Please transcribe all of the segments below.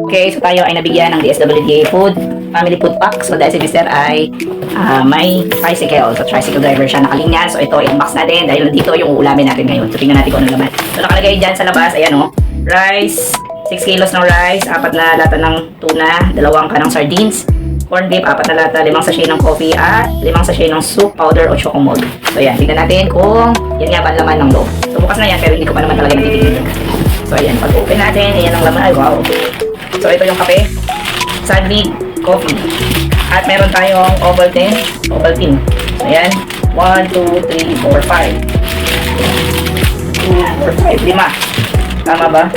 Okay, so tayo ay nabigyan ng DSWD food, family food pack. So dahil si Mr. ay may tricycle. So tricycle driver siya nakalinya. So ito i-unbox natin dahil dito yung uulamin natin ngayon. So tingnan natin kung anong laman. So nakalagay dyan sa labas, ayan o, rice, 6 kilos ng rice, 4 na lata ng tuna, 2 kanang sardines, corn beef, 4 na lata, 5 sachet ng coffee, at 5 sachet ng soup powder o chocomold. So yan, tingnan natin kung yan nga ba ang laman ng loob. So bukas na yan, pero hindi ko pa naman talaga natitigil. So ayan, pag open natin, ayan ang laman. Ay wow. So ito yung kape, Sunbeam coffee. At meron tayong Ovaltine. So ayan, 1, 2, 3, 4, 5. 2, 4, 5, 5. Tama ba?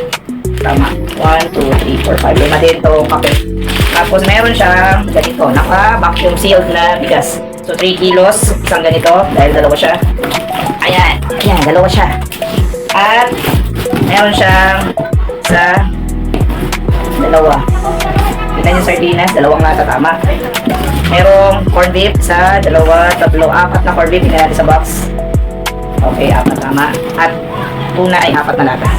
Tama. 1, 2, 3, 4, 5. 5 din itong kape. Tapos meron siyang ganito, naka-vacuum sealed na bigas. So 3 kilos, isang ganito, dahil dalawa siya. Ayan, dalawa siya. At meron siyang sa dalawa. Tignan yung sardinas, 2 lata, tama. Merong corn beef sa 2, 3, 4 na corn beef. Tignan natin sa box. Okay, 4, tama. At tuna ay 4 na lata.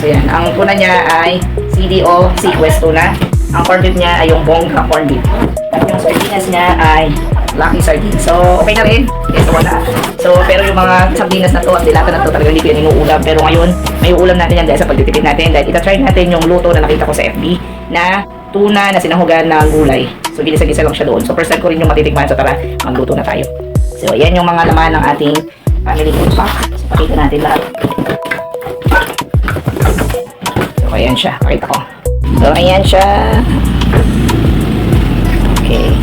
So yan, ang tuna niya ay CDO Sequest tuna. Ang corn beef niya ay yung bongga corn beef. At yung sardinas niya ay Lucky Sardines. So, okay na rin. Ito wala. So, pero yung mga sardinas na to at dilata na to talaga hindi ko yan inuulam. Pero ngayon, may uulam natin yan dahil sa pagtitipid natin. Dahil itatry natin yung luto na nakita ko sa FB na tuna na sinanghugan ng gulay. So, ginisa-gisa lang siya doon. So, first time ko rin yung matitikman. So, tara, magluto na tayo. So, yan yung mga laman ng ating family food pack. So, pakita natin lahat. So, ayan siya. Pakita ko. So, ayan siya. Okay.